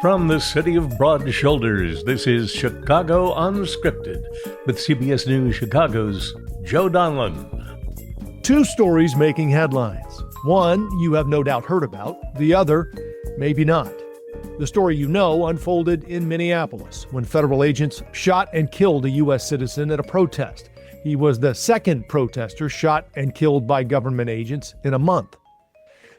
From the city of broad shoulders, this is Chicago Unscripted with CBS News Chicago's Joe Donlan. Two stories making headlines. One you have no doubt heard about, the other maybe not. The story you know unfolded in Minneapolis when federal agents shot and killed a U.S. citizen at a protest. He was the second protester shot and killed by government agents in a month.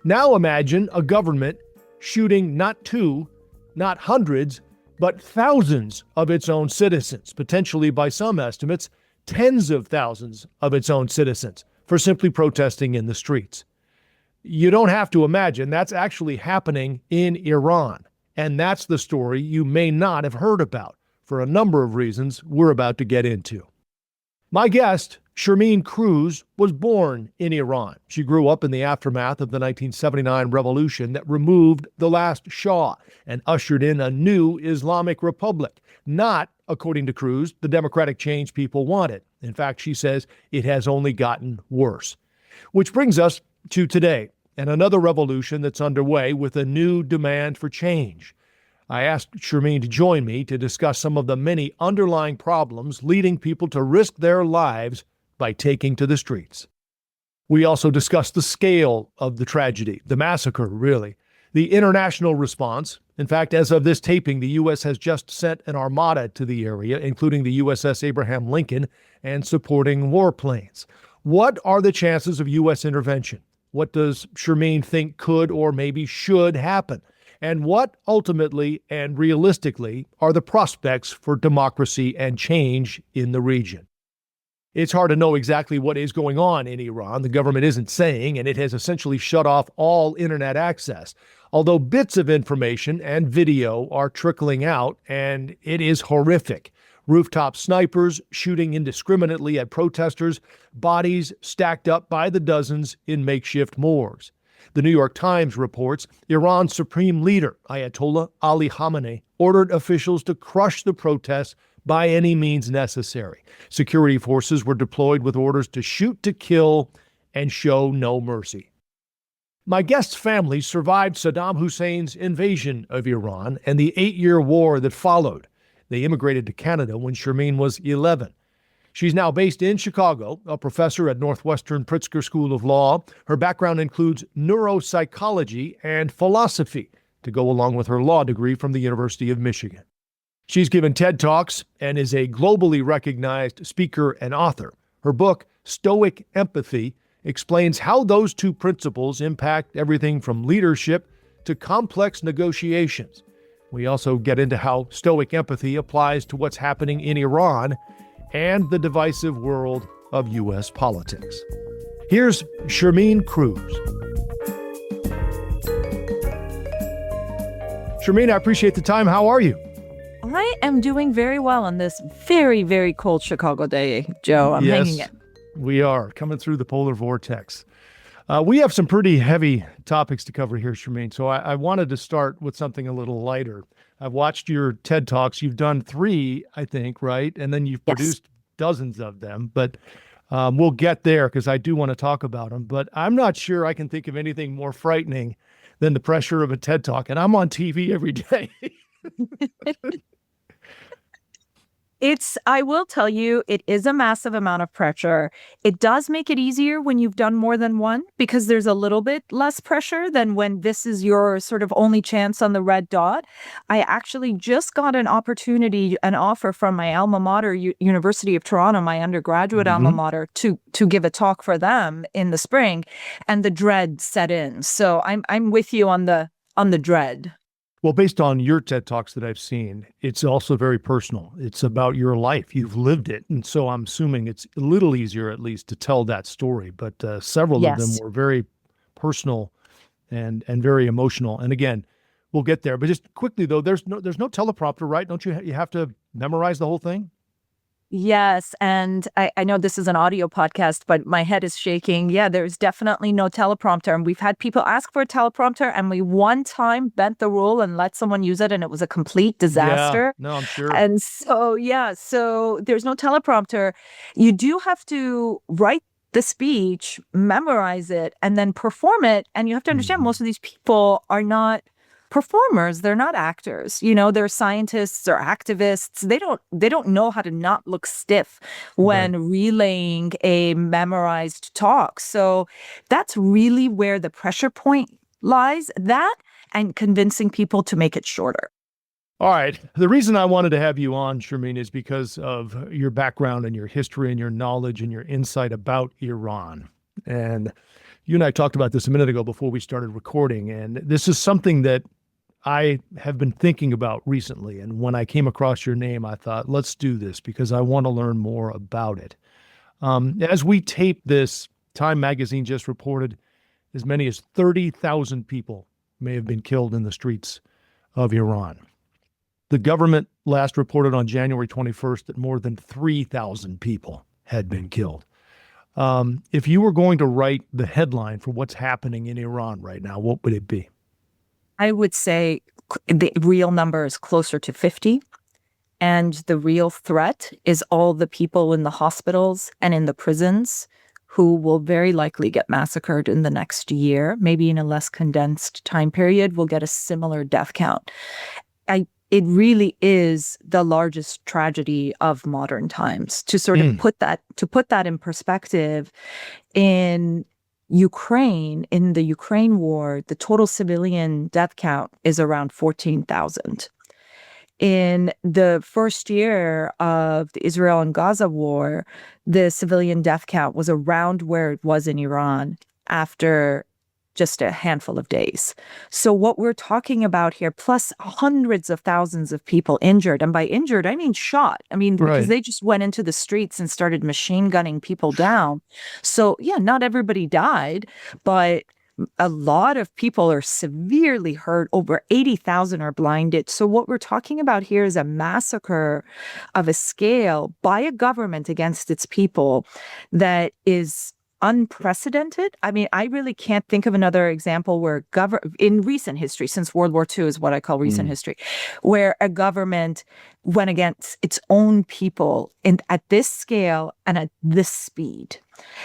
Now imagine a government shooting not two, not hundreds, but thousands of its own citizens, potentially by some estimates, tens of thousands of its own citizens for simply protesting in the streets. You don't have to imagine that's actually happening in Iran. And that's the story you may not have heard about for a number of reasons we're about to get into. My guest, Shermin Kruse, was born in Iran. She grew up in the aftermath of the 1979 revolution that removed the last Shah and ushered in a new Islamic republic, not, according to Kruse, the democratic change people wanted. In fact, she says it has only gotten worse. Which brings us to today and another revolution that's underway with a new demand for change. I asked Shermin to join me to discuss some of the many underlying problems leading people to risk their lives by taking to the streets. We also discussed the scale of the tragedy, the massacre, really, the international response. In fact, as of this taping, the U.S. has just sent an armada to the area, including the USS Abraham Lincoln and supporting warplanes. What are the chances of U.S. intervention? What does Shermin think could or maybe should happen? And what ultimately and realistically are the prospects for democracy and change in the region? It's hard to know exactly what is going on in Iran. The government isn't saying, and it has essentially shut off all internet access. Although bits of information and video are trickling out, and it is horrific. Rooftop snipers shooting indiscriminately at protesters, bodies stacked up by the dozens in makeshift morgues. The New York Times reports Iran's supreme leader, Ayatollah Ali Khamenei, ordered officials to crush the protests by any means necessary. Security forces were deployed with orders to shoot to kill and show no mercy. My guest's family survived Saddam Hussein's invasion of Iran and the 8-year war that followed. They immigrated to Canada when Shermin was 11. She's now based in Chicago, a professor at Northwestern Pritzker School of Law. Her background includes neuropsychology and philosophy to go along with her law degree from the University of Michigan. She's given TED Talks and is a globally recognized speaker and author. Her book, Stoic Empathy, explains how those two principles impact everything from leadership to complex negotiations. We also get into how Stoic Empathy applies to what's happening in Iran and the divisive world of U.S. politics. Here's Shermin Kruse. Shermin, I appreciate the time. How are you? I am doing very well on this very, very cold Chicago day, Joe. I'm hanging it. We are coming through the polar vortex. We have some pretty heavy topics to cover here, Shermin, so I wanted to start with something a little lighter. I've watched your TED Talks. You've done 3, I think, right? And then you've produced dozens of them, but we'll get there because I do want to talk about them. But I'm not sure I can think of anything more frightening than the pressure of a TED Talk, and I'm on TV every day. I will tell you, it is a massive amount of pressure. It does make it easier when you've done more than one because there's a little bit less pressure than when this is your sort of only chance on the red dot. I actually just got an offer from my alma mater, University of Toronto, my undergraduate alma mater, to give a talk for them in the spring, and the dread set in. So I'm with you on the dread. Well, based on your TED Talks that I've seen, it's also very personal. It's about your life. You've lived it. And so I'm assuming it's a little easier, at least, to tell that story. But several of them were very personal and very emotional. And again, we'll get there. But just quickly, though, there's no teleprompter, right? Don't you have to memorize the whole thing? Yes. And I know this is an audio podcast, but my head is shaking. Yeah, there's definitely no teleprompter. And we've had people ask for a teleprompter, and we one time bent the rule and let someone use it, and it was a complete disaster. Yeah, no, I'm sure. And so, so there's no teleprompter. You do have to write the speech, memorize it, and then perform it. And you have to understand most of these people are not performers. They're not actors. They're scientists or activists. They don't know how to not look stiff when relaying a memorized talk. So that's really where the pressure point lies, that and convincing people to make it shorter. All right. The reason I wanted to have you on, Shermin, is because of your background and your history and your knowledge and your insight about Iran. And you and I talked about this a minute ago before we started recording. And this is something that I have been thinking about recently. And when I came across your name, I thought, let's do this because I want to learn more about it. As we tape this, Time magazine just reported as many as 30,000 people may have been killed in the streets of Iran. The government last reported on January 21st that more than 3,000 people had been killed. If you were going to write the headline for what's happening in Iran right now, what would it be? I would say the real number is closer to 50. And the real threat is all the people in the hospitals and in the prisons who will very likely get massacred in the next year, maybe in a less condensed time period, will get a similar death count. It really is the largest tragedy of modern times. To sort of put that in perspective, in Ukraine, in the Ukraine war, the total civilian death count is around 14,000. In the first year of the Israel and Gaza war, the civilian death count was around where it was in Iran after just a handful of days. So what we're talking about here, plus hundreds of thousands of people injured, and by injured, I mean shot. Because they just went into the streets and started machine gunning people down. So yeah, not everybody died, but a lot of people are severely hurt. Over 80,000 are blinded. So what we're talking about here is a massacre of a scale by a government against its people that is unprecedented. I really can't think of another example where in recent history, since World War II is what I call recent history, where a government went against its own people at this scale and at this speed.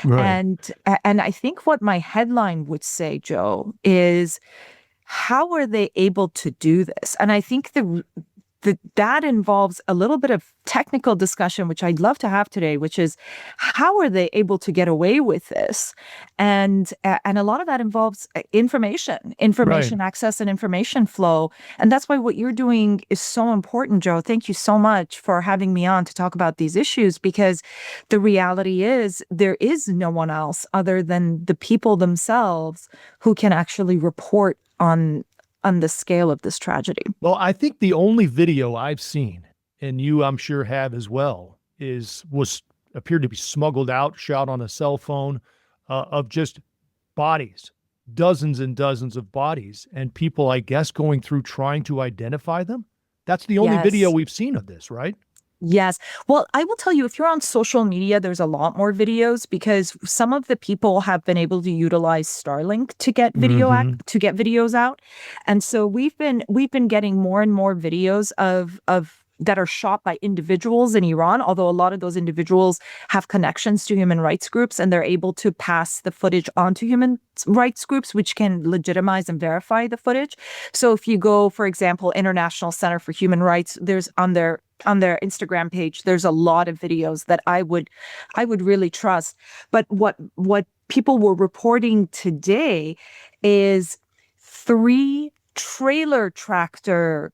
Right. And I think what my headline would say, Joe, is how are they able to do this? And I think that involves a little bit of technical discussion, which I'd love to have today, which is how are they able to get away with this? And a lot of that involves information access and information flow. And that's why what you're doing is so important, Joe. Thank you so much for having me on to talk about these issues, because the reality is there is no one else other than the people themselves who can actually report on the scale of this tragedy. Well, I think the only video I've seen, and you I'm sure have as well, appeared to be smuggled out, shot on a cell phone, of just bodies, dozens and dozens of bodies, and people, I guess, going through trying to identify them. That's the only video we've seen of this, right? Yes. Well, I will tell you, if you're on social media, there's a lot more videos because some of the people have been able to utilize Starlink to get videos out. And so we've been getting more and more videos of that are shot by individuals in Iran, although a lot of those individuals have connections to human rights groups and they're able to pass the footage on to human rights groups, which can legitimize and verify the footage. So if you go, for example, International Center for Human Rights, there's on their Instagram page, there's a lot of videos that I would really trust. But what people were reporting today is 3 trailer tractors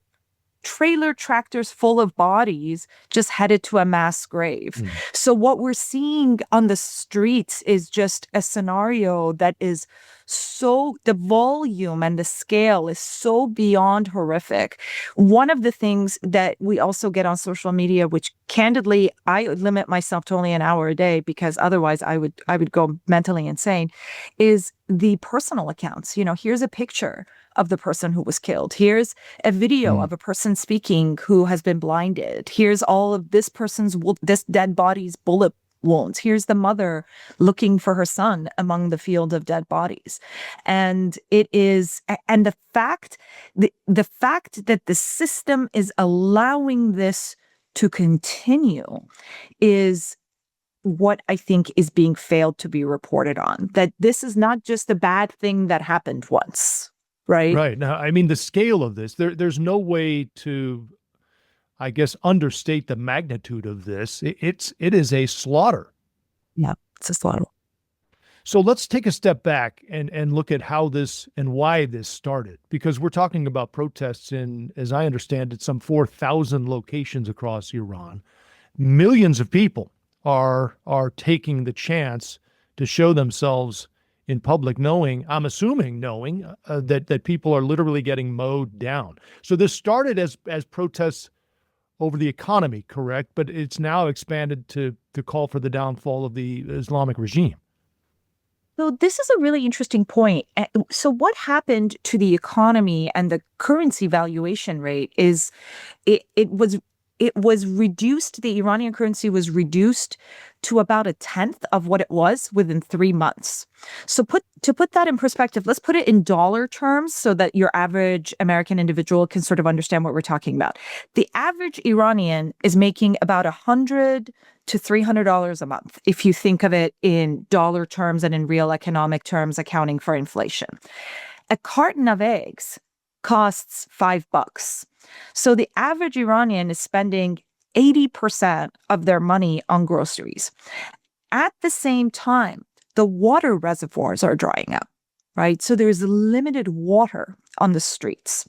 full of bodies just headed to a mass grave. So what we're seeing on the streets is just a scenario that is the volume and the scale is so beyond horrific. One of the things that we also get on social media, which candidly, I would limit myself to only an hour a day because otherwise I would go mentally insane, is the personal accounts. Here's a picture of the person who was killed. Here's a video of a person speaking who has been blinded. Here's all of this dead body's bullet wounds. Here's the mother looking for her son among the field of dead bodies. And the fact that the system is allowing this to continue is what I think is being failed to be reported on. That this is not just a bad thing that happened once. right? Right. Now, I mean, the scale of this, there's no way to, I guess, understate the magnitude of this. It is a slaughter. Yeah, it's a slaughter. So let's take a step back and look at how this and why this started, because we're talking about protests in, as I understand it, some 4,000 locations across Iran. Millions of people are taking the chance to show themselves in public, knowing, I'm assuming, knowing that people are literally getting mowed down. So this started as protests over the economy, correct? But it's now expanded to call for the downfall of the Islamic regime. So this is a really interesting point. So what happened to the economy and the currency valuation rate is it was reduced. The Iranian currency was reduced to about a tenth of what it was within 3 months. So to put that in perspective, let's put it in dollar terms so that your average American individual can sort of understand what we're talking about. The average Iranian is making about $100 to $300 a month, if you think of it in dollar terms and in real economic terms, accounting for inflation. A carton of eggs costs $5. So the average Iranian is spending 80% of their money on groceries. At the same time, the water reservoirs are drying up, right? So there's limited water on the streets.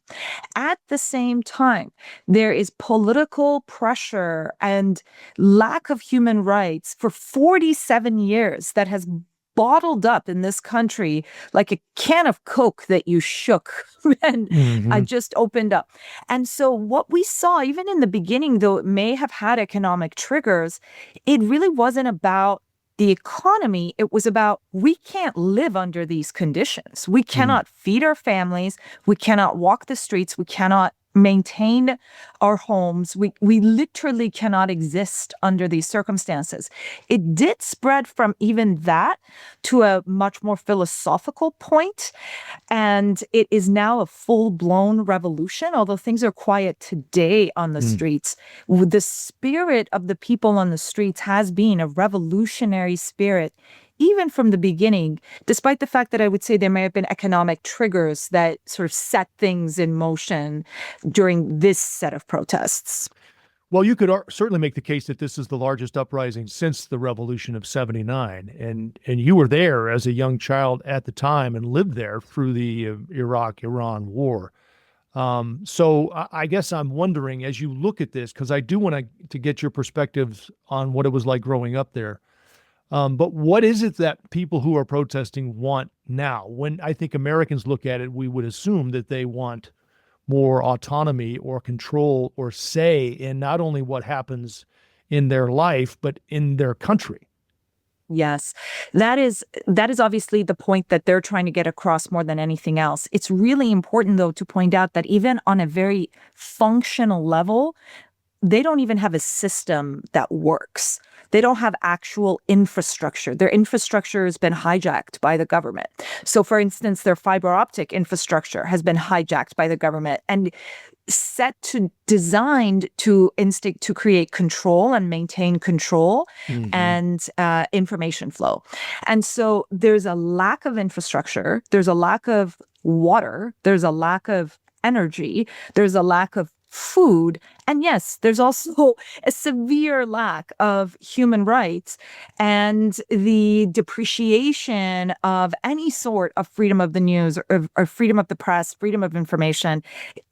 At the same time, there is political pressure and lack of human rights for 47 years that has bottled up in this country like a can of Coke that you shook and I just opened up. And so what we saw, even in the beginning, though it may have had economic triggers, it really wasn't about the economy. It was about, we can't live under these conditions. We cannot feed our families. We cannot walk the streets. We cannot maintain our homes. We literally cannot exist under these circumstances. It did spread from even that to a much more philosophical point, and it is now a full-blown revolution. Although things are quiet today on the streets, the spirit of the people on the streets has been a revolutionary spirit even from the beginning, despite the fact that I would say there may have been economic triggers that sort of set things in motion during this set of protests. Well, you could certainly make the case that this is the largest uprising since the Revolution of '79, and you were there as a young child at the time and lived there through the Iraq-Iran war. So I guess I'm wondering, as you look at this, because I do want to get your perspectives on what it was like growing up there. But what is it that people who are protesting want now? When I think Americans look at it, we would assume that they want more autonomy or control or say in not only what happens in their life, but in their country. Yes, that is obviously the point that they're trying to get across more than anything else. It's really important, though, to point out that even on a very functional level, they don't even have a system that works. They don't have actual infrastructure. Their infrastructure has been hijacked by the government. So, for instance, their fiber optic infrastructure has been hijacked by the government and designed to create control and maintain control and information flow. And so there's a lack of infrastructure. There's a lack of water. There's a lack of energy. There's a lack of food. And yes, there's also a severe lack of human rights and the depreciation of any sort of freedom of the news or freedom of the press, freedom of information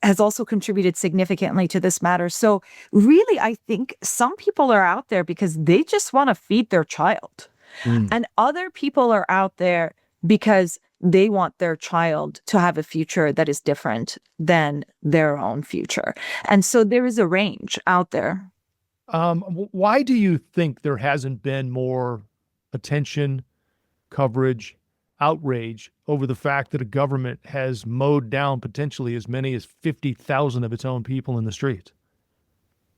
has also contributed significantly to this matter. So really, I think some people are out there because they just want to feed their child. And other people are out there because they want their child to have a future that is different than their own future. And so there is a range out there. Why do you think there hasn't been more attention, coverage, outrage over the fact that a government has mowed down potentially as many as 50,000 of its own people in the streets?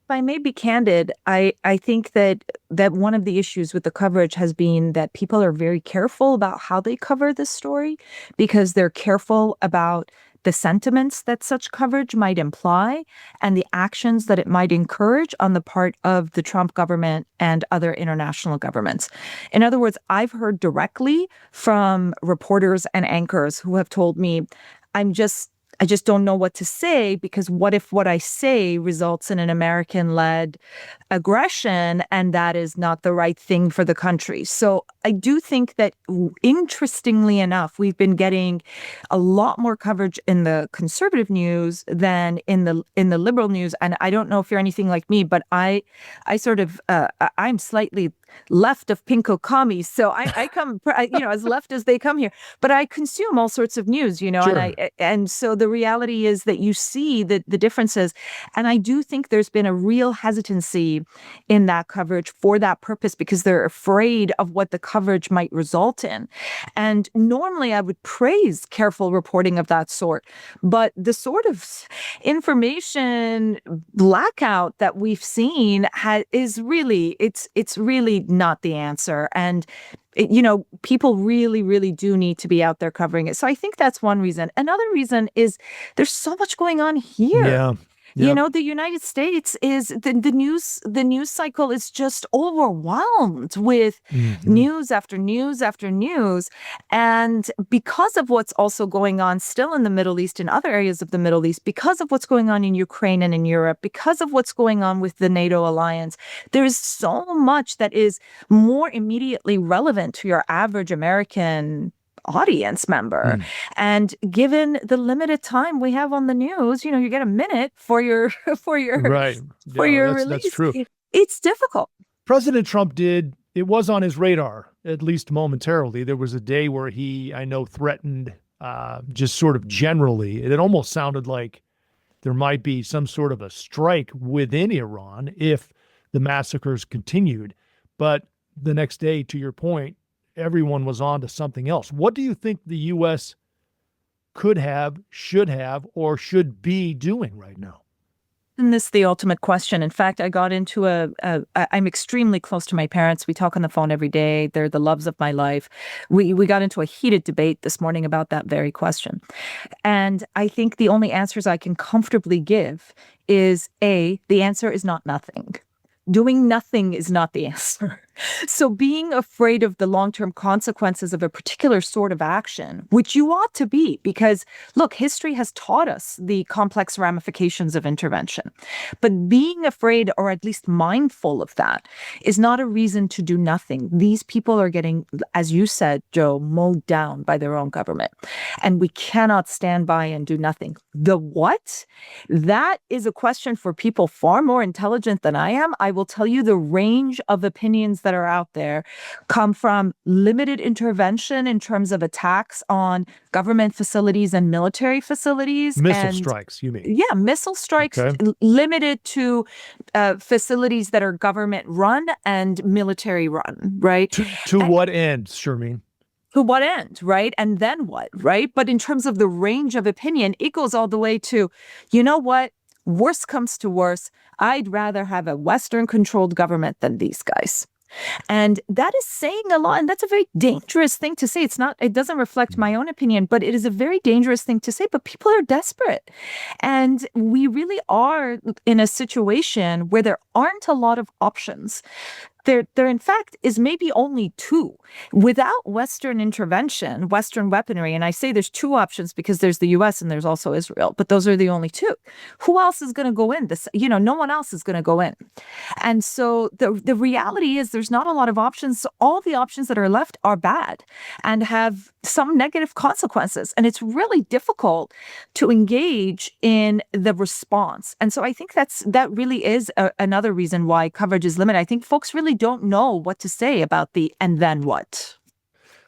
If I may be candid, I think that one of the issues with the coverage has been that people are very careful about how they cover this story because they're careful about the sentiments that such coverage might imply and the actions that it might encourage on the part of the Trump government and other international governments. In other words, I've heard directly from reporters and anchors who have told me, I just don't know what to say, because what if what I say results in an American-led aggression, and that is not the right thing for the country. So I do think that, interestingly enough, we've been getting a lot more coverage in the conservative news than in the liberal news. And I don't know if you're anything like me, but I sort of I'm slightly left of pinko commies, so I come as left as they come here, but I consume all sorts of news, Sure. and so the reality is that you see the differences, and I do think there's been a real hesitancy in that coverage for that purpose, because they're afraid of what the coverage might result in. And normally I would praise careful reporting of that sort, but the sort of information blackout that we've seen is really, it's really not the answer. And people really, really do need to be out there covering it. So I think that's one reason. Another reason is there's so much going on here. Yeah. Yep. The United States is the news cycle is just overwhelmed with news after news after news. And because of what's also going on still in the Middle East and other areas of the Middle East, because of what's going on in Ukraine and in Europe, because of what's going on with the NATO alliance, there's so much that is more immediately relevant to your average American audience member. And given the limited time we have on the news, you get a minute for your Right. for Yeah, your that's release. true. It's difficult. President Trump it was on his radar, at least momentarily. There was a day where he, I know, threatened just sort of generally. It almost sounded like there might be some sort of a strike within Iran if the massacres continued. But the next day, to your point, everyone was on to something else. What do you think the U.S. could have, or should be doing right now? And this is the ultimate question. In fact, I got into I'm extremely close to my parents. We talk on the phone every day. They're the loves of my life. We got into a heated debate this morning about that very question. And I think the only answers I can comfortably give is, A, the answer is not nothing. Doing nothing is not the answer. So being afraid of the long-term consequences of a particular sort of action, which you ought to be, because look, history has taught us the complex ramifications of intervention. But being afraid, or at least mindful of that, is not a reason to do nothing. These people are getting, as you said, Joe, mowed down by their own government. And we cannot stand by and do nothing. The what? That is a question for people far more intelligent than I am. I will tell you the range of opinions that are out there come from limited intervention in terms of attacks on government facilities and military facilities. Missile strikes, you mean? Yeah, missile strikes, Okay. limited to facilities that are government run and military run, right? To what end, Shermin? To what end, right? And then what, right? But in terms of the range of opinion, it goes all the way to, you know what? Worst comes to worst, I'd rather have a Western-controlled government than these guys. And that is saying a lot. And that's a very dangerous thing to say. It doesn't reflect my own opinion, but it is a very dangerous thing to say. But people are desperate. And we really are in a situation where there aren't a lot of options. There, in fact, is maybe only two. Without Western intervention, Western weaponry, and I say there's two options because there's the U.S. and there's also Israel, but those are the only two. Who else is going to go in? No one else is going to go in. And so the reality is there's not a lot of options. So all the options that are left are bad and have some negative consequences. And it's really difficult to engage in the response. And so I think that really is another reason why coverage is limited. I think folks really don't know what to say about the and then what.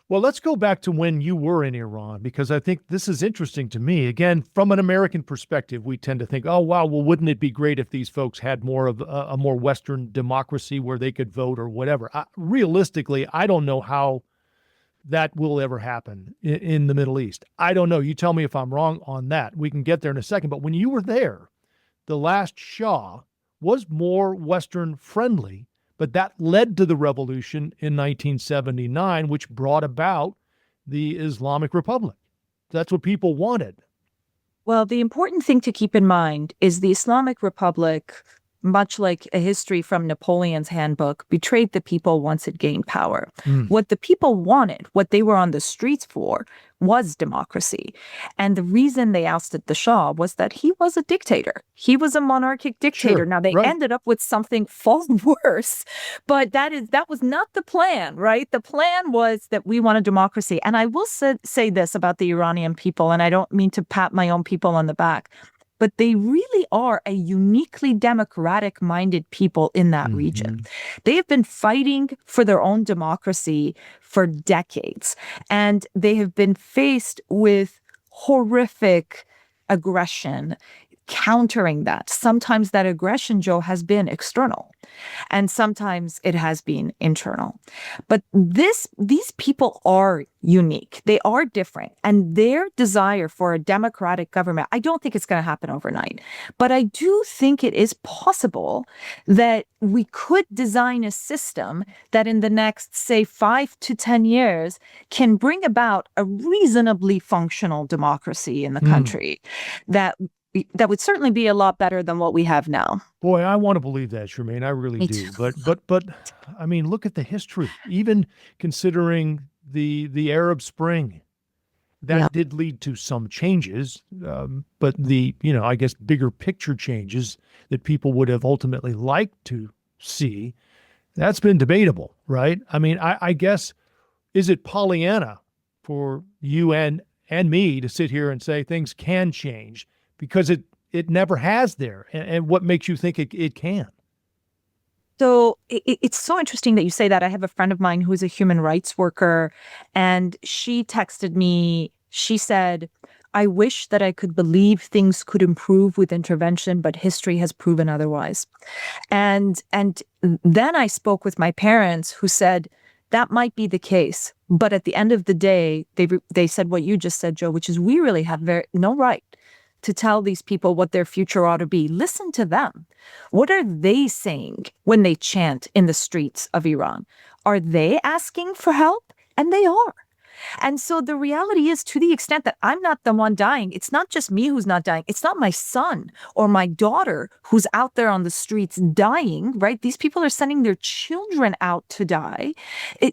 Well, let's go back to when you were in Iran, because I think this is interesting to me. Again, from an American perspective, we tend to think, oh, wow, well, wouldn't it be great if these folks had more of a more Western democracy where they could vote or whatever? Realistically, I don't know how that will ever happen in the Middle East. I don't know. You tell me if I'm wrong on that. We can get there in a second. But when you were there, the last Shah was more Western friendly. But that led to the revolution in 1979, which brought about the Islamic Republic. That's what people wanted. Well, the important thing to keep in mind is the Islamic Republic much like a history from Napoleon's handbook, betrayed the people once it gained power. What the people wanted, what they were on the streets for, was democracy. And the reason they ousted the Shah was that he was a dictator. He was a monarchic dictator. Sure, Now, they right. ended up with something far worse, but that was not the plan, right? The plan was that we want a democracy. And I will say this about the Iranian people, and I don't mean to pat my own people on the back, but they really are a uniquely democratic-minded people in that region. They have been fighting for their own democracy for decades, and they have been faced with horrific aggression, countering that. Sometimes that aggression, Joe, has been external, and sometimes it has been internal. But these people are unique. They are different. And their desire for a democratic government, I don't think it's going to happen overnight. But I do think it is possible that we could design a system that in the next, say, 5 to 10 years can bring about a reasonably functional democracy in the country that would certainly be a lot better than what we have now. Boy, I want to believe that, Shermin. I really Me do. too. But I mean, look at the history. Even considering the Arab Spring, that did lead to some changes, but I guess bigger picture changes that people would have ultimately liked to see, that's been debatable, right? I mean, I guess, is it Pollyanna for you and me to sit here and say things can change? Because it never has there. And what makes you think it can? So it's so interesting that you say that. I have a friend of mine who is a human rights worker, and she texted me. She said, I wish that I could believe things could improve with intervention, but history has proven otherwise. And then I spoke with my parents, who said that might be the case. But at the end of the day, they said what you just said, Joe, which is we really have no right to tell these people what their future ought to be. Listen to them. What are they saying when they chant in the streets of Iran? Are they asking for help? And they are. And so the reality is, to the extent that I'm not the one dying, it's not just me who's not dying. It's not my son or my daughter who's out there on the streets dying, right? These people are sending their children out to die.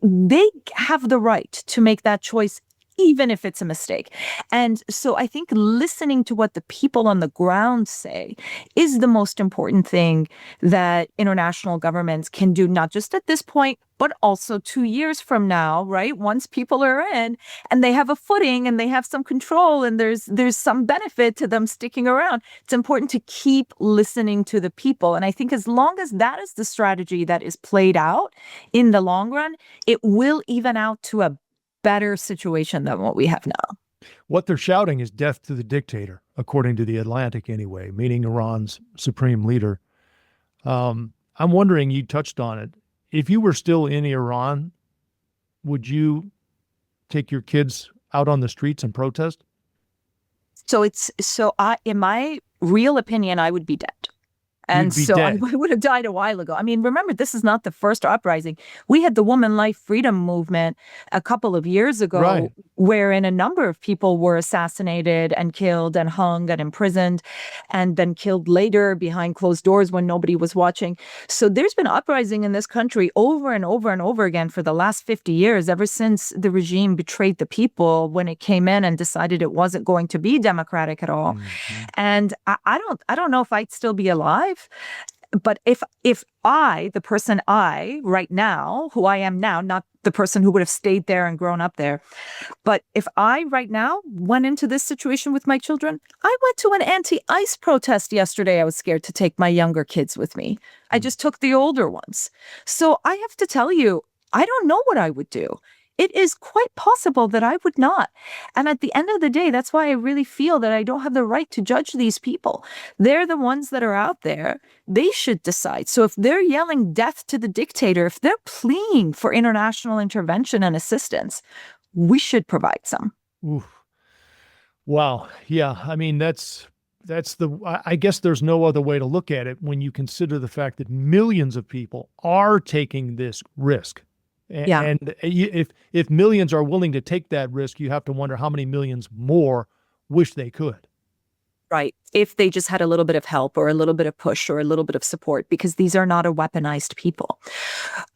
They have the right to make that choice, even if it's a mistake. And so I think listening to what the people on the ground say is the most important thing that international governments can do, not just at this point, but also 2 years from now, right? Once people are in and they have a footing and they have some control and there's some benefit to them sticking around, it's important to keep listening to the people. And I think as long as that is the strategy that is played out in the long run, it will even out to a better situation than what we have now. What they're shouting is death to the dictator, according to The Atlantic anyway, meaning Iran's supreme leader. I'm wondering, you touched on it, if you were still in Iran, would you take your kids out on the streets and protest? In my real opinion, I would be dead. And so dead. I would have died a while ago. I mean, remember, this is not the first uprising. We had the Woman Life Freedom Movement a couple of years ago, right, wherein a number of people were assassinated and killed and hung and imprisoned and then killed later behind closed doors when nobody was watching. So there's been uprising in this country over and over and over again for the last 50 years, ever since the regime betrayed the people when it came in and decided it wasn't going to be democratic at all. And I don't know if I'd still be alive. But if I, the person I right now, who I am now, not the person who would have stayed there and grown up there, but if I right now went into this situation with my children, I went to an anti-ICE protest yesterday. I was scared to take my younger kids with me. I just took the older ones. So I have to tell you, I don't know what I would do. It is quite possible that I would not. And at the end of the day, that's why I really feel that I don't have the right to judge these people. They're the ones that are out there. They should decide. So if they're yelling death to the dictator, if they're pleading for international intervention and assistance, we should provide some. Oof. Wow. Yeah. I mean, I guess there's no other way to look at it when you consider the fact that millions of people are taking this risk. And if millions are willing to take that risk, you have to wonder how many millions more wish they could. Right. If they just had a little bit of help or a little bit of push or a little bit of support, because these are not a weaponized people.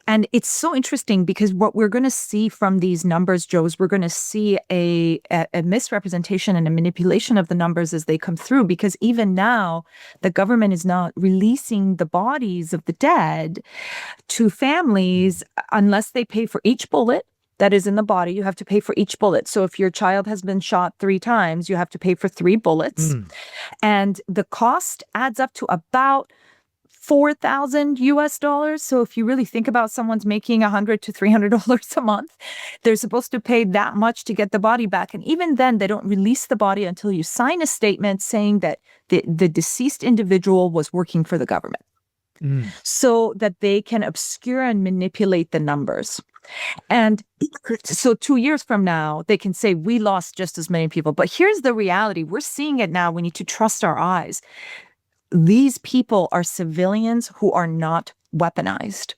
And it's so interesting because what we're going to see from these numbers, Joe, is we're going to see a misrepresentation and a manipulation of the numbers as they come through, because even now the government is not releasing the bodies of the dead to families unless they pay for each bullet that is in the body. You have to pay for each bullet. So if your child has been shot 3 times, you have to pay for 3 bullets. And the cost adds up to about $4,000 US. So if you really think about someone's making $100 to $300 a month, they're supposed to pay that much to get the body back. And even then, they don't release the body until you sign a statement saying that the deceased individual was working for the government. So that they can obscure and manipulate the numbers. And so 2 years from now, they can say, we lost just as many people. But here's the reality. We're seeing it now. We need to trust our eyes. These people are civilians who are not weaponized.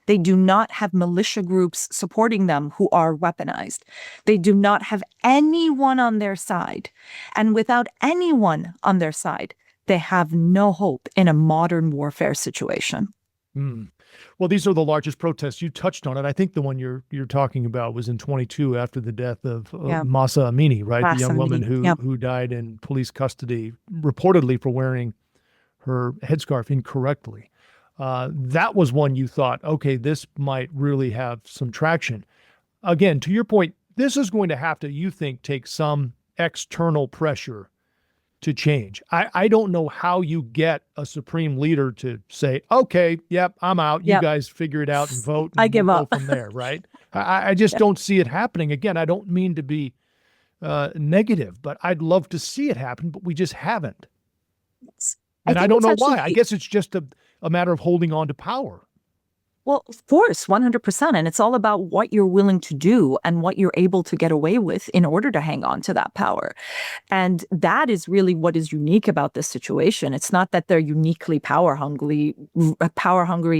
They do not have militia groups supporting them who are weaponized. They do not have anyone on their side. And without anyone on their side, they have no hope in a modern warfare situation. Well, these are the largest protests. You touched on it. I think the one you're talking about was in 22 after the death of Mahsa Amini, right? The young woman who died in police custody, reportedly for wearing her headscarf incorrectly. That was one you thought, okay, this might really have some traction. Again, to your point, this is going to have to, you think, take some external pressure to change. I don't know how you get a supreme leader to say, okay, yep, I'm out. You guys figure it out and vote. And I give up from there, right? I just don't see it happening. Again, I don't mean to be negative, but I'd love to see it happen, but we just haven't. And I don't know why. I guess it's just a matter of holding on to power. Well, of course, 100%. And it's all about what you're willing to do and what you're able to get away with in order to hang on to that power. And that is really what is unique about this situation. It's not that they're uniquely power hungry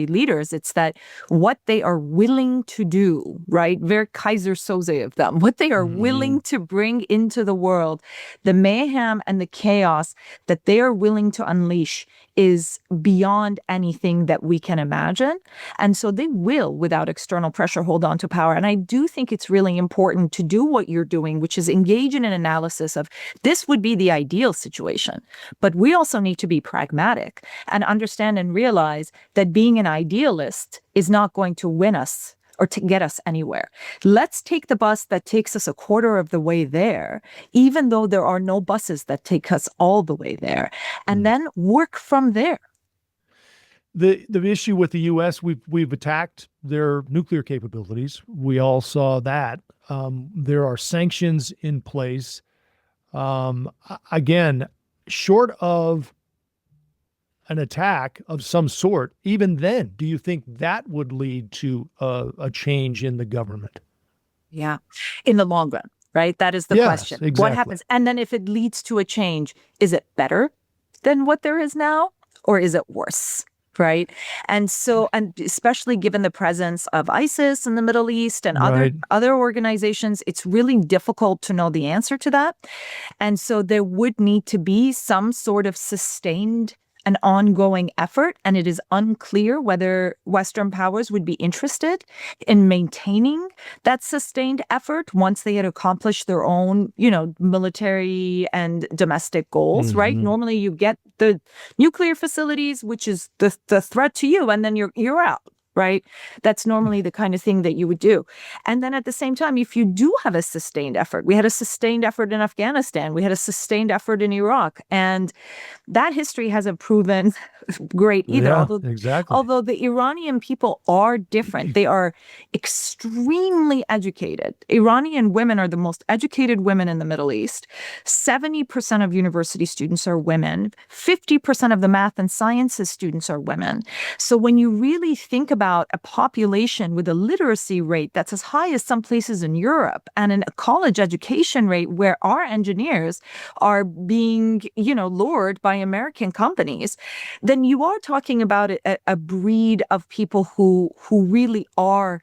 leaders. It's that what they are willing to do, right? Very Kaiser Soze of them, what they are willing to bring into the world, the mayhem and the chaos that they are willing to unleash is beyond anything that we can imagine. And so they will, without external pressure, hold on to power. And I do think it's really important to do what you're doing, which is engage in an analysis of this would be the ideal situation. But we also need to be pragmatic and understand and realize that being an idealist is not going to win us or to get us anywhere. Let's take the bus that takes us a quarter of the way there, even though there are no buses that take us all the way there, and then work from there. The issue with the U.S., we've attacked their nuclear capabilities. We all saw that. There are sanctions in place. Again, short of an attack of some sort, even then, do you think that would lead to a change in the government? Yeah, in the long run, right? That is the question. Exactly. What happens? And then if it leads to a change, is it better than what there is now, or is it worse? Right. And so, and especially given the presence of ISIS in the Middle East and other organizations, it's really difficult to know the answer to that. And so there would need to be some sort of sustained and ongoing effort. And it is unclear whether Western powers would be interested in maintaining that sustained effort once they had accomplished their own, military and domestic goals, right? Normally you get the nuclear facilities, which is the threat to you, and then you're out. Right? That's normally the kind of thing that you would do. And then at the same time, if you do have a sustained effort, we had a sustained effort in Afghanistan, we had a sustained effort in Iraq, and that history hasn't proven great either. Although the Iranian people are different. They are extremely educated. Iranian women are the most educated women in the Middle East. 70% of university students are women. 50% of the math and sciences students are women. So when you really think about a population with a literacy rate that's as high as some places in Europe and a college education rate where our engineers are being, lured by American companies, then you are talking about a breed of people who really are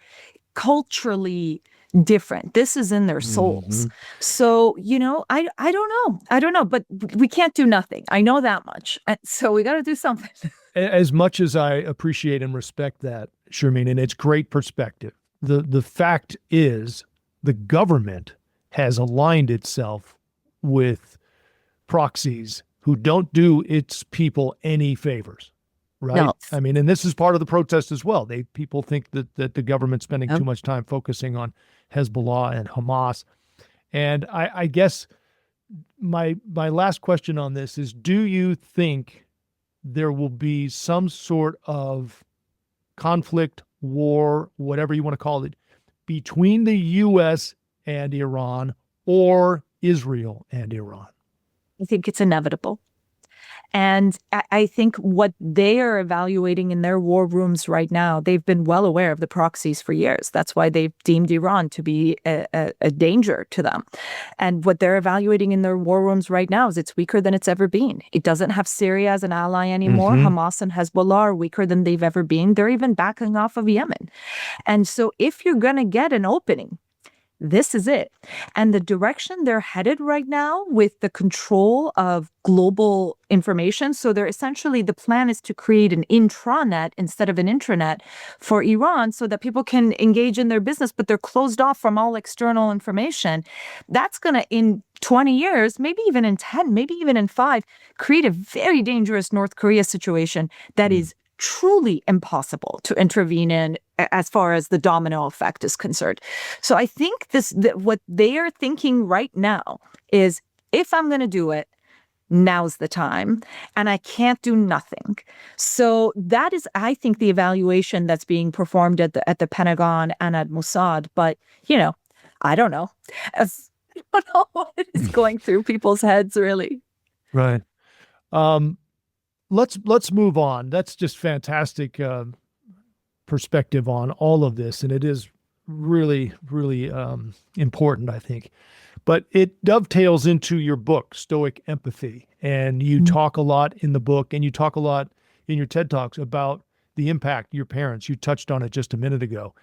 culturally different. This is in their souls. So, I don't know. I don't know, but we can't do nothing. I know that much. And so we got to do something. As much as I appreciate and respect that, Shermin, and it's great perspective, the fact is the government has aligned itself with proxies who don't do its people any favors, right? No. I mean, and this is part of the protest as well. People think that the government's spending too much time focusing on Hezbollah and Hamas. And I guess my last question on this is, do you think there will be some sort of conflict, war, whatever you want to call it, between the U.S. and Iran or Israel and Iran? I think it's inevitable. And I think what they are evaluating in their war rooms right now, they've been well aware of the proxies for years. That's why they've deemed Iran to be a danger to them. And what they're evaluating in their war rooms right now is it's weaker than it's ever been. It doesn't have Syria as an ally anymore. Hamas and Hezbollah are weaker than they've ever been. They're even backing off of Yemen. And so if you're going to get an opening, this is it. And the direction they're headed right now with the control of global information. So they're essentially, the plan is to create an intranet instead of an intranet for Iran so that people can engage in their business, but they're closed off from all external information. That's going to, in 20 years, maybe even in 10, maybe even in 5, create a very dangerous North Korea situation that is truly impossible to intervene in as far as the domino effect is concerned. So I think what they are thinking right now is, if I'm going to do it, now's the time, and I can't do nothing. So that is, I think, the evaluation that's being performed at the Pentagon and at Mossad. But, I don't know. I don't know what is going through people's heads, really. Right. Let's move on. That's just fantastic perspective on all of this, and it is really, really important, I think. But it dovetails into your book, Stoic Empathy, and you talk a lot in the book, and you talk a lot in your TED Talks about the impact your parents. You touched on it just a minute ago.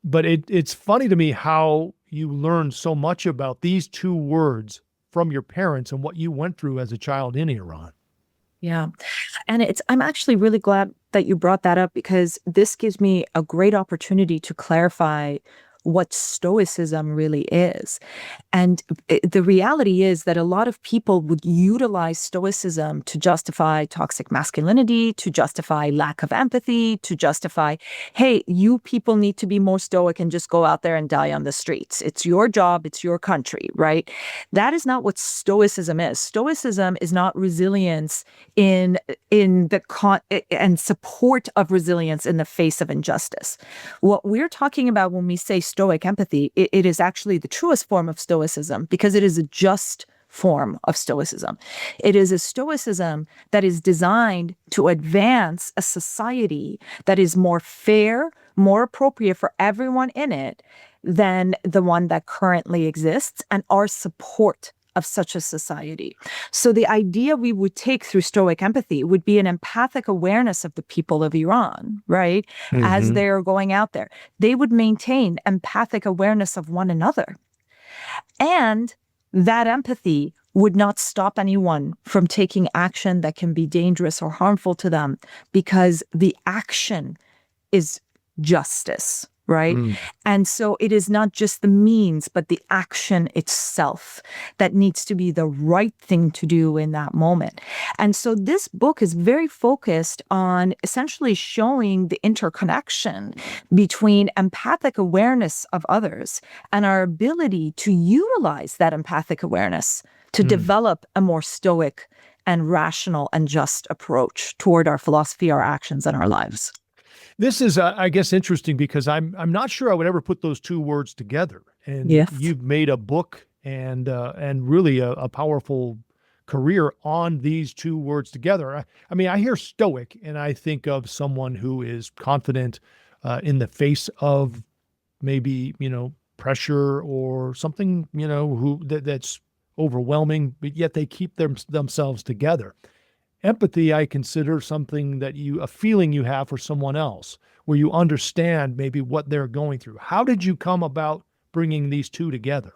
But it's funny to me how you learned so much about these two words from your parents and what you went through as a child in Iran. Yeah. And I'm actually really glad that you brought that up, because this gives me a great opportunity to clarify what Stoicism really is. And the reality is that a lot of people would utilize Stoicism to justify toxic masculinity, to justify lack of empathy, to justify, hey, you people need to be more stoic and just go out there and die on the streets. It's your job, it's your country, right? That is not what Stoicism is. Stoicism is not resilience and support of resilience in the face of injustice. What we're talking about when we say Stoic empathy, it is actually the truest form of Stoicism, because it is a just form of Stoicism. It is a Stoicism that is designed to advance a society that is more fair, more appropriate for everyone in it than the one that currently exists, and our support of such a society. So the idea we would take through Stoic empathy would be an empathic awareness of the people of Iran, right? As they're going out there. They would maintain empathic awareness of one another. And that empathy would not stop anyone from taking action that can be dangerous or harmful to them, because the action is justice. Right? And so it is not just the means, but the action itself that needs to be the right thing to do in that moment. And so this book is very focused on essentially showing the interconnection between empathic awareness of others and our ability to utilize that empathic awareness to develop a more stoic and rational and just approach toward our philosophy, our actions, and our lives. This is, I guess, interesting, because I'm not sure I would ever put those two words together. And you've made a book and really a powerful career on these two words together. I mean, I hear stoic, and I think of someone who is confident in the face of maybe pressure or something that's overwhelming, but yet they keep themselves together. Empathy, I consider something a feeling you have for someone else, where you understand maybe what they're going through. How did you come about bringing these two together?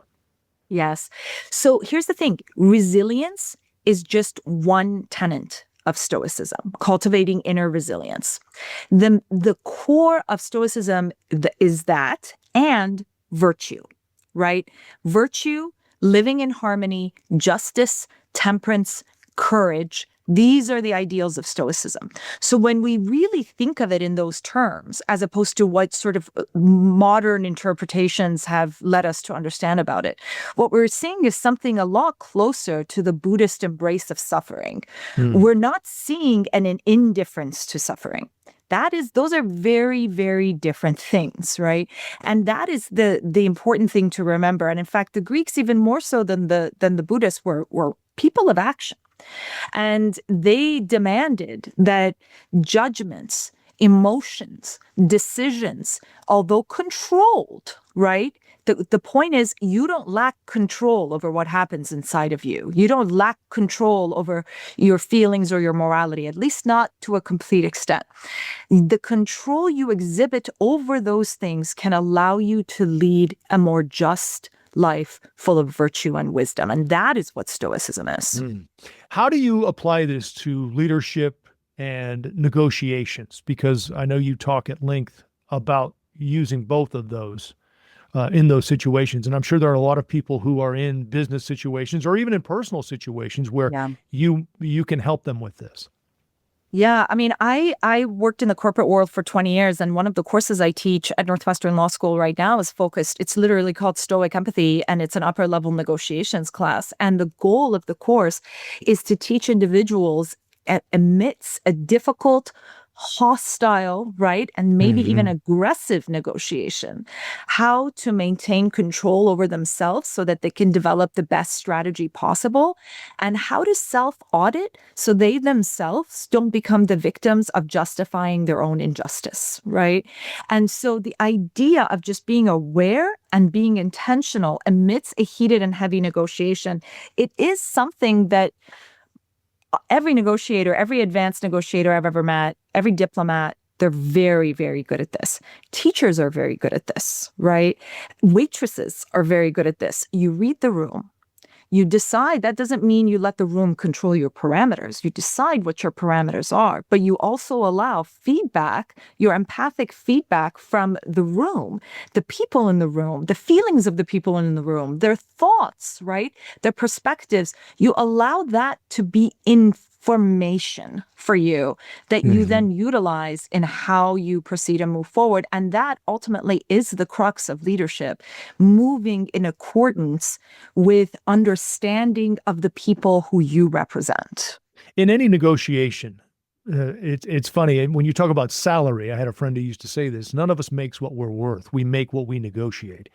Yes. So here's the thing. Resilience is just one tenet of Stoicism, cultivating inner resilience. The core of Stoicism is that and virtue, right? Virtue, living in harmony, justice, temperance, courage. These are the ideals of Stoicism. So when we really think of it in those terms, as opposed to what sort of modern interpretations have led us to understand about it, what we're seeing is something a lot closer to the Buddhist embrace of suffering. We're not seeing an indifference to suffering. Those are very, very different things, right? And that is the important thing to remember. And in fact, the Greeks, even more so than the Buddhists, were people of action. And they demanded that judgments, emotions, decisions, although controlled, right? The point is, you don't lack control over what happens inside of you. You don't lack control over your feelings or your morality, at least not to a complete extent. The control you exhibit over those things can allow you to lead a more just life full of virtue and wisdom. And that is what Stoicism is. How do you apply this to leadership and negotiations? Because I know you talk at length about using both of those in those situations. And I'm sure there are a lot of people who are in business situations or even in personal situations where you can help them with this. Yeah, I mean, I worked in the corporate world for 20 years, and one of the courses I teach at Northwestern Law School right now is focused. It's literally called Stoic Empathy, and it's an upper level negotiations class. And the goal of the course is to teach individuals amidst a difficult, hostile, right, and maybe even aggressive negotiation, how to maintain control over themselves so that they can develop the best strategy possible, and how to self-audit so they themselves don't become the victims of justifying their own injustice, right? And so the idea of just being aware and being intentional amidst a heated and heavy negotiation, it is something that every negotiator, every advanced negotiator I've ever met, every diplomat, they're very, very good at this. Teachers are very good at this, right? Waitresses are very good at this. You read the room. You decide. That doesn't mean you let the room control your parameters. You decide what your parameters are, but you also allow feedback, your empathic feedback from the room, the people in the room, the feelings of the people in the room, their thoughts, right? Their perspectives. You allow that to be information for you that you then utilize in how you proceed and move forward. And that ultimately is the crux of leadership, moving in accordance with understanding of the people who you represent. In any negotiation, it's funny. When you talk about salary, I had a friend who used to say this, none of us makes what we're worth. We make what we negotiate.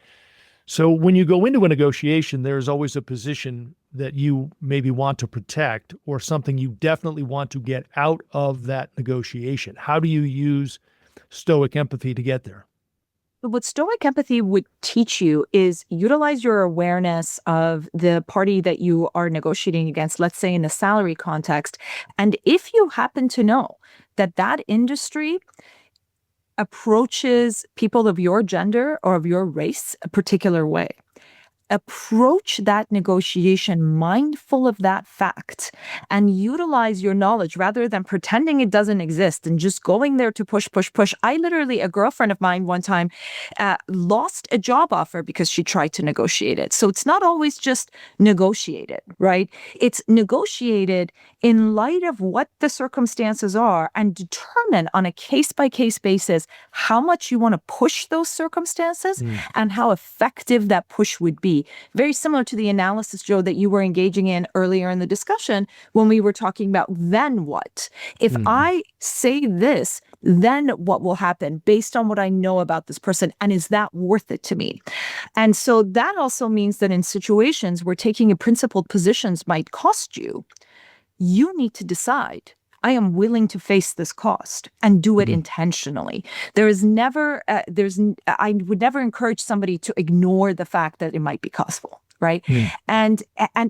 So when you go into a negotiation, there's always a position that you maybe want to protect or something you definitely want to get out of that negotiation. How do you use Stoic empathy to get there? What Stoic empathy would teach you is utilize your awareness of the party that you are negotiating against, let's say in the salary context. And if you happen to know that that industry approaches people of your gender or of your race a particular way, approach that negotiation mindful of that fact and utilize your knowledge rather than pretending it doesn't exist and just going there to push. A girlfriend of mine one time lost a job offer because she tried to negotiate it. So it's not always just negotiated, right? It's negotiated in light of what the circumstances are and determine on a case-by-case basis how much you want to push those circumstances and how effective that push would be. Very similar to the analysis, Joe, that you were engaging in earlier in the discussion when we were talking about then what? If I say this, then what will happen based on what I know about this person? And is that worth it to me? And so that also means that in situations where taking a principled positions might cost you, you need to decide, I am willing to face this cost and do it intentionally. I would never encourage somebody to ignore the fact that it might be costful, right? And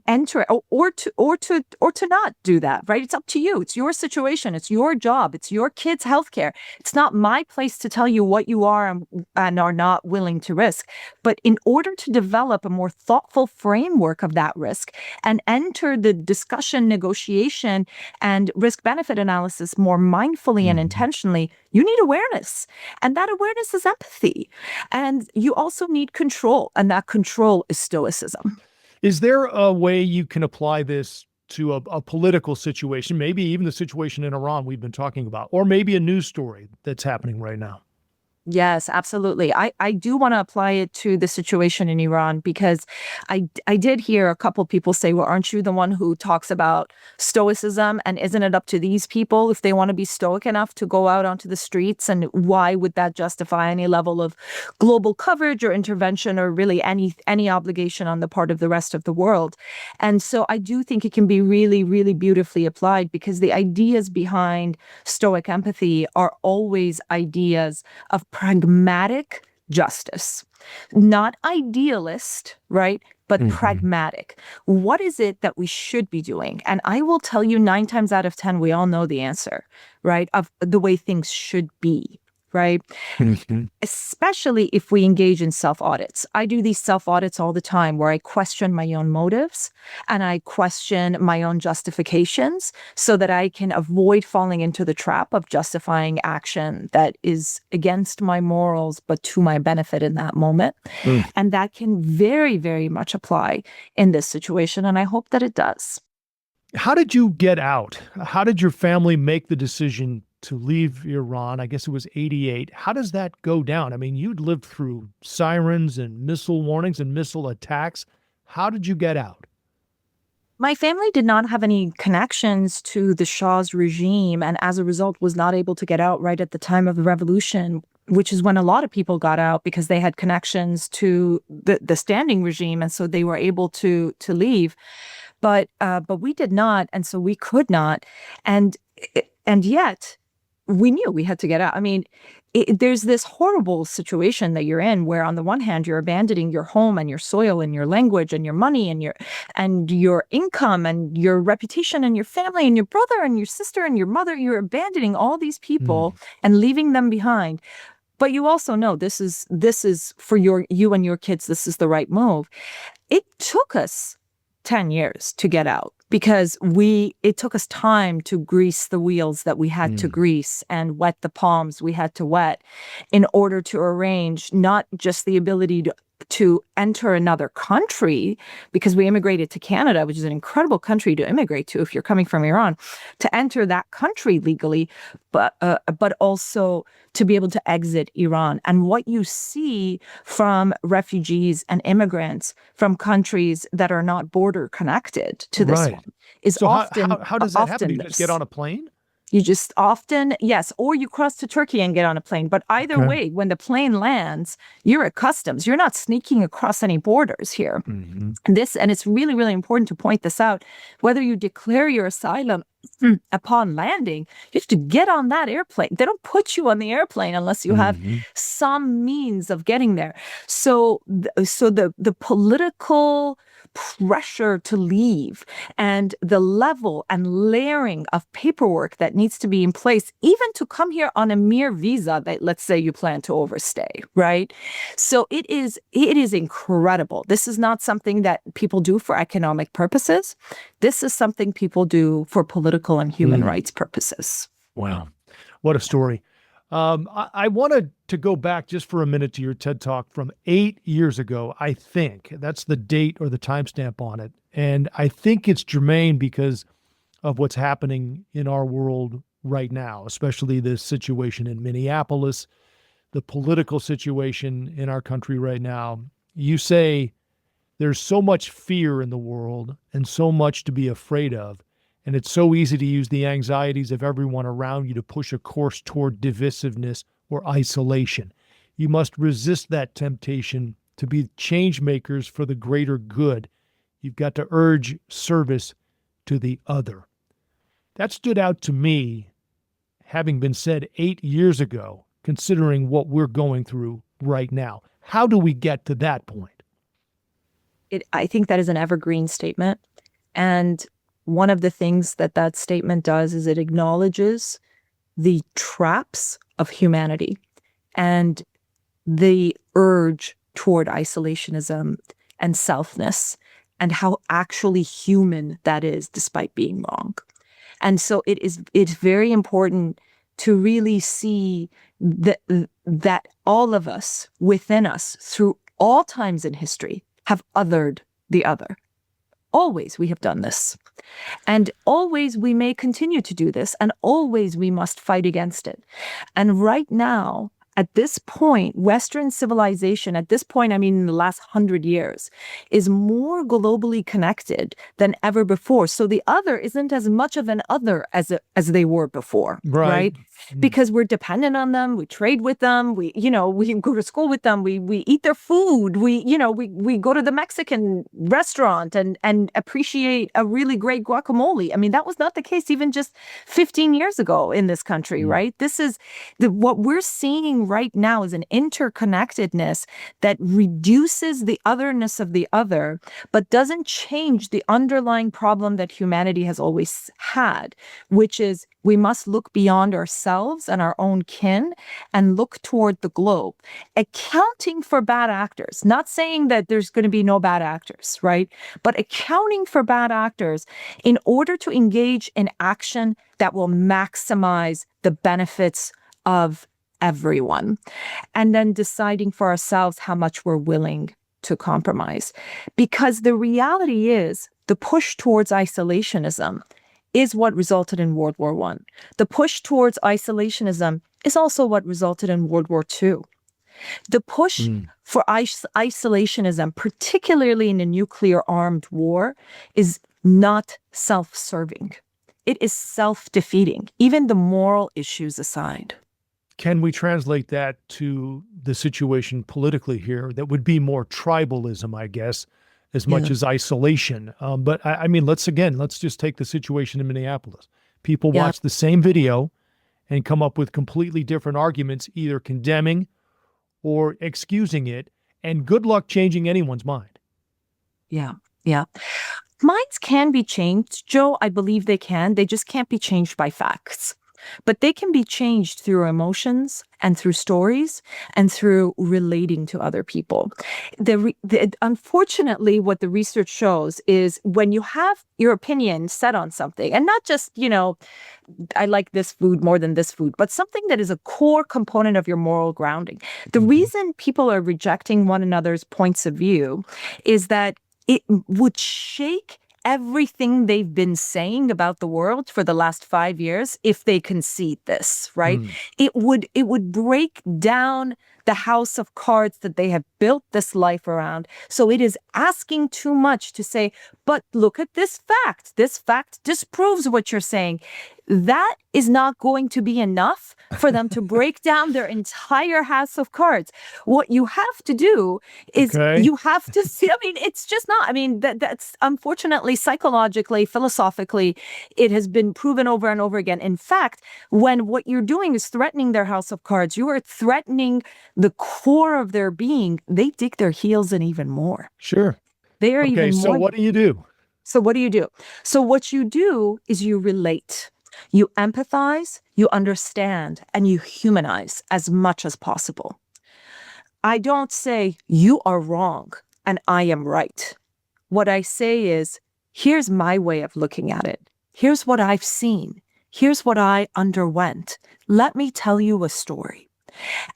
enter or to not do that, right? It's up to you. It's your situation. It's your job. It's your kids' healthcare. It's not my place to tell you what you are and are not willing to risk. But in order to develop a more thoughtful framework of that risk and enter the discussion, negotiation, and risk-benefit analysis more mindfully and intentionally, you need awareness. And that awareness is empathy. And you also need control. And that control is stoicism. Is there a way you can apply this to a political situation, maybe even the situation in Iran we've been talking about, or maybe a news story that's happening right now? Yes, absolutely. I do want to apply it to the situation in Iran because I did hear a couple people say, well, aren't you the one who talks about stoicism? And isn't it up to these people if they want to be stoic enough to go out onto the streets? And why would that justify any level of global coverage or intervention or really any obligation on the part of the rest of the world? And so I do think it can be really, really beautifully applied because the ideas behind stoic empathy are always ideas of pragmatic justice, not idealist, right? But pragmatic. What is it that we should be doing? And I will tell you 9 times out of 10, we all know the answer, right? Of the way things should be, right? Especially if we engage in self-audits. I do these self-audits all the time where I question my own motives and I question my own justifications so that I can avoid falling into the trap of justifying action that is against my morals, but to my benefit in that moment. And that can very, very much apply in this situation. And I hope that it does. How did you get out? How did your family make the decision to leave Iran? I guess it was 88. How does that go down? I mean, you'd lived through sirens and missile warnings and missile attacks. How did you get out? My family did not have any connections to the Shah's regime, and as a result was not able to get out right at the time of the revolution, which is when a lot of people got out because they had connections to the standing regime, and so they were able to leave. But we did not, and so we could not. And yet we knew we had to get out. I mean, there's this horrible situation that you're in where on the one hand, you're abandoning your home and your soil and your language and your money and your income and your reputation and your family and your brother and your sister and your mother. You're abandoning all these people and leaving them behind. But you also know this is for you and your kids, this is the right move. It took us 10 years to get out because it took us time to grease the wheels that we had to grease and wet the palms we had to wet in order to arrange not just the ability to enter another country, because we immigrated to Canada, which is an incredible country to immigrate to if you're coming from Iran, to enter that country legally, but also to be able to exit Iran. And what you see from refugees and immigrants from countries that are not border connected to this one is so often how does that happen? Do you this. just get on a plane? You just often, yes, or you cross to Turkey and get on a plane. But either way, when the plane lands, you're at customs. You're not sneaking across any borders here. And it's really, really important to point this out. Whether you declare your asylum upon landing, you have to get on that airplane. They don't put you on the airplane unless you have some means of getting there. So the political pressure to leave and the level and layering of paperwork that needs to be in place, even to come here on a mere visa that, let's say, you plan to overstay, right? So it is incredible. This is not something that people do for economic purposes. This is something people do for political and human rights purposes. Wow. What a story. I wanted to go back just for a minute to your TED Talk from 8 years ago. I think that's the date or the timestamp on it. And I think it's germane because of what's happening in our world right now, especially this situation in Minneapolis, the political situation in our country right now. You say there's so much fear in the world and so much to be afraid of. And it's so easy to use the anxieties of everyone around you to push a course toward divisiveness or isolation. You must resist that temptation to be change makers for the greater good. You've got to urge service to the other. That stood out to me, having been said 8 years ago, considering what we're going through right now. How do we get to that point? I think that is an evergreen statement. And one of the things that that statement does is it acknowledges the traps of humanity and the urge toward isolationism and selfness and how actually human that is despite being wrong. And so it's very important to really see that all of us within us through all times in history have othered the other. Always we have done this. And always we may continue to do this, and always we must fight against it. And right now, at this point, Western civilization, at this point, I mean, in the last 100 years, is more globally connected than ever before. So the other isn't as much of an other as they were before, right? Because we're dependent on them, we trade with them, we go to school with them, we eat their food, we go to the Mexican restaurant and appreciate a really great guacamole. I mean, that was not the case even just 15 years ago in this country, right? This is what we're seeing right now is an interconnectedness that reduces the otherness of the other, but doesn't change the underlying problem that humanity has always had, which is we must look beyond ourselves and our own kin and look toward the globe, accounting for bad actors, not saying that there's going to be no bad actors, right? But accounting for bad actors in order to engage in action that will maximize the benefits of everyone, and then deciding for ourselves how much we're willing to compromise. Because the reality is the push towards isolationism is what resulted in World War I. The push towards isolationism is also what resulted in World War II. The push for isolationism, particularly in a nuclear-armed war, is not self-serving. It is self-defeating, even the moral issues aside. Can we translate that to the situation politically here that would be more tribalism, I guess, as much as isolation? But I mean, let's just take the situation in Minneapolis. People watch the same video and come up with completely different arguments, either condemning or excusing it, and good luck changing anyone's mind. Yeah. Minds can be changed, Joe. I believe they can. They just can't be changed by facts. But they can be changed through emotions and through stories and through relating to other people. Unfortunately, what the research shows is when you have your opinion set on something, and not just, I like this food more than this food, but something that is a core component of your moral grounding. The reason people are rejecting one another's points of view is that it would shake everything they've been saying about the world for the last 5 years if they concede this, right? It would break down the house of cards that they have built this life around. So it is asking too much to say, but look at this fact. This fact disproves what you're saying. That is not going to be enough for them to break down their entire house of cards. What you have to do is you have to see, I mean, it's just not, I mean, that's unfortunately, psychologically, philosophically, it has been proven over and over again. In fact, when what you're doing is threatening their house of cards, you are threatening the core of their being. They dig their heels in even more. Sure. They are even more. So what do you do? So what you do is you relate. You empathize, you understand, and you humanize as much as possible. I don't say you are wrong and I am right. What I say is, here's my way of looking at it. Here's what I've seen. Here's what I underwent. Let me tell you a story.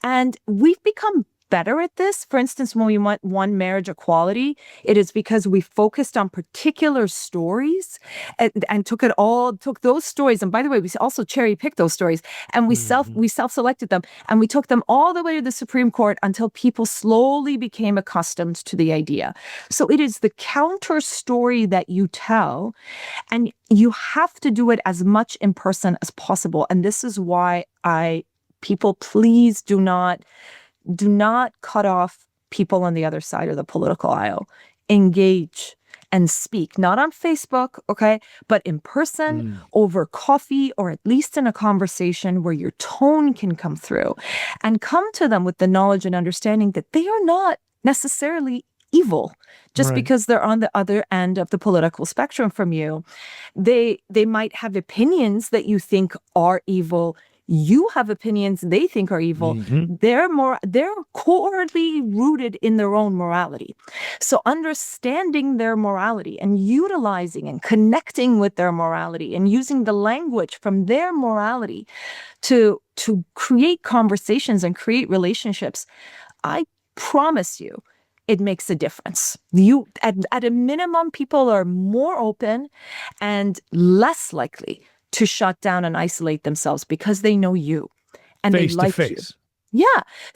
And we've become better at this. For instance, when we won marriage equality, it is because we focused on particular stories and took those stories. And by the way, we also cherry picked those stories and we self-selected them and we took them all the way to the Supreme Court until people slowly became accustomed to the idea. So it is the counter story that you tell, and you have to do it as much in person as possible. And this is why people, please do not cut off people on the other side of the political aisle. Engage and speak, not on Facebook, okay, but in person, over coffee, or at least in a conversation where your tone can come through, and come to them with the knowledge and understanding that they are not necessarily evil just Right. because they're on the other end of the political spectrum from you. They might have opinions that you think are evil. You have opinions they think are evil. Mhm. They're corely rooted in their own morality. So understanding their morality and utilizing and connecting with their morality and using the language from their morality to create conversations and create relationships, I promise you, it makes a difference. You, at a minimum, people are more open and less likely to shut down and isolate themselves because they know you and they Face to like you. face. Yeah,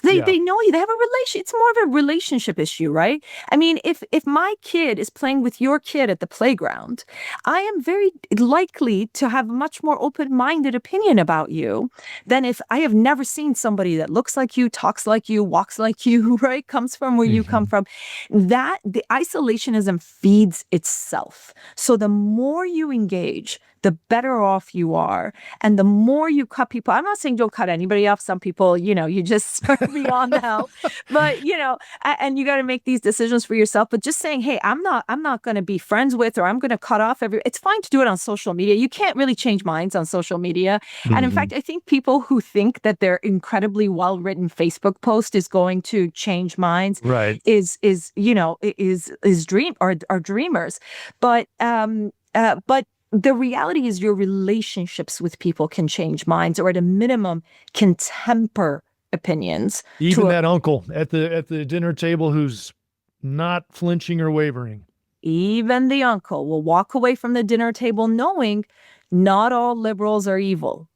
Yeah. they know you. They have a relation. It's more of a relationship issue, right? I mean, if my kid is playing with your kid at the playground, I am very likely to have a much more open-minded opinion about you than if I have never seen somebody that looks like you, talks like you, walks like you, right? Comes from where you come from. That the isolationism feeds itself. So the more you engage, the better off you are. And the more you cut people, I'm not saying don't cut anybody off. Some people, you just start beyond the hell. But, and you got to make these decisions for yourself. But just saying, hey, I'm not going to be friends with, or I'm going to cut off it's fine to do it on social media. You can't really change minds on social media. And in fact, I think people who think that their incredibly well-written Facebook post is going to change minds Right. is are dreamers. But the reality is your relationships with people can change minds, or at a minimum can temper opinions. Even that uncle at the dinner table who's not flinching or wavering. Even the uncle will walk away from the dinner table knowing not all liberals are evil.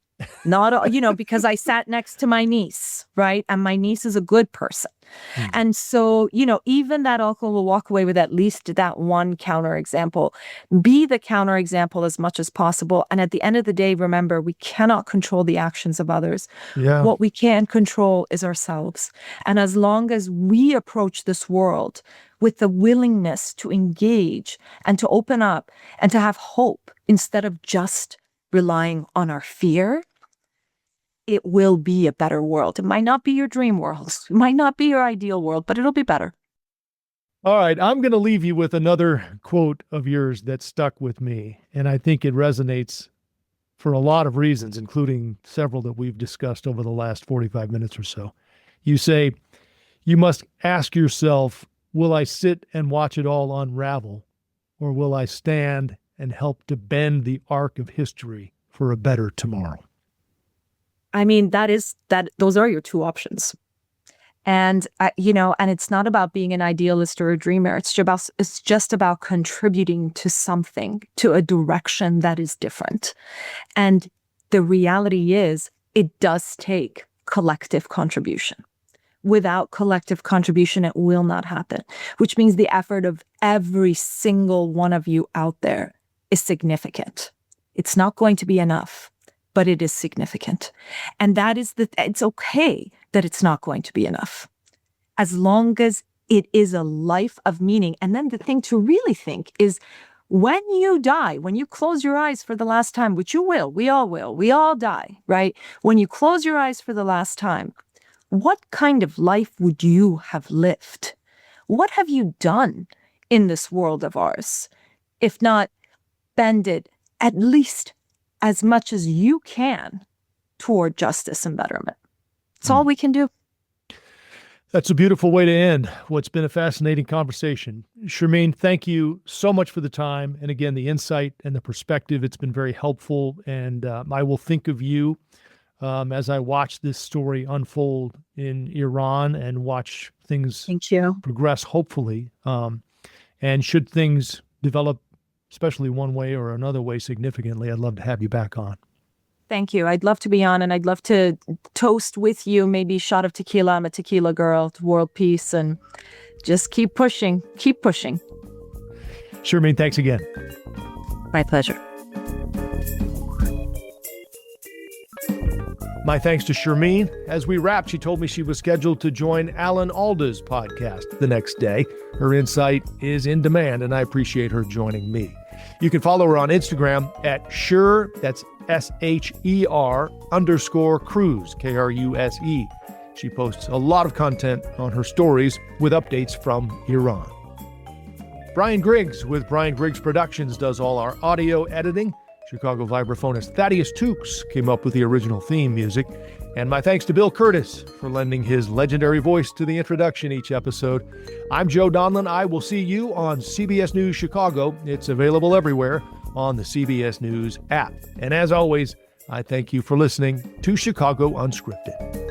Not all, because I sat next to my niece, right? And my niece is a good person. And so, even that uncle will walk away with at least that one counterexample. Be the counterexample as much as possible. And at the end of the day, remember, we cannot control the actions of others. Yeah. What we can control is ourselves. And as long as we approach this world with the willingness to engage and to open up and to have hope instead of just relying on our fear, it will be a better world. It might not be your dream world. It might not be your ideal world, but it'll be better. All right. I'm going to leave you with another quote of yours that stuck with me. And I think it resonates for a lot of reasons, including several that we've discussed over the last 45 minutes or so. You say, you must ask yourself, will I sit and watch it all unravel, or will I stand and help to bend the arc of history for a better tomorrow? I mean, those are your two options. And, and it's not about being an idealist or a dreamer. It's just about contributing to something, to a direction that is different. And the reality is, it does take collective contribution. Without collective contribution, it will not happen, which means the effort of every single one of you out there is significant. It's not going to be enough, but it is significant. And it's okay that it's not going to be enough, as long as it is a life of meaning. And then the thing to really think is, when you die, when you close your eyes for the last time, which you will, we all die, right? When you close your eyes for the last time, what kind of life would you have lived? What have you done in this world of ours? If not bend it at least as much as you can toward justice and betterment. It's all we can do. That's a beautiful way to end what's been a fascinating conversation. Shermin, thank you so much for the time. And again, the insight and the perspective, it's been very helpful. And I will think of you as I watch this story unfold in Iran and watch things Thank you. progress, hopefully. And should things develop, especially one way or another way significantly, I'd love to have you back on. Thank you. I'd love to be on, and I'd love to toast with you, maybe a shot of tequila. I'm a tequila girl, to world peace, and just keep pushing. Keep pushing. Shermin, thanks again. My pleasure. My thanks to Shermin. As we wrapped, she told me she was scheduled to join Alan Alda's podcast the next day. Her insight is in demand, and I appreciate her joining me. You can follow her on Instagram at Sher, that's SHER _Kruse, Kruse. She posts a lot of content on her stories with updates from Iran. Brian Griggs with Brian Griggs Productions does all our audio editing. Chicago vibraphonist Thaddeus Tukes came up with the original theme music. And my thanks to Bill Curtis for lending his legendary voice to the introduction each episode. I'm Joe Donlin. I will see you on CBS News Chicago. It's available everywhere on the CBS News app. And as always, I thank you for listening to Chicago Unscripted.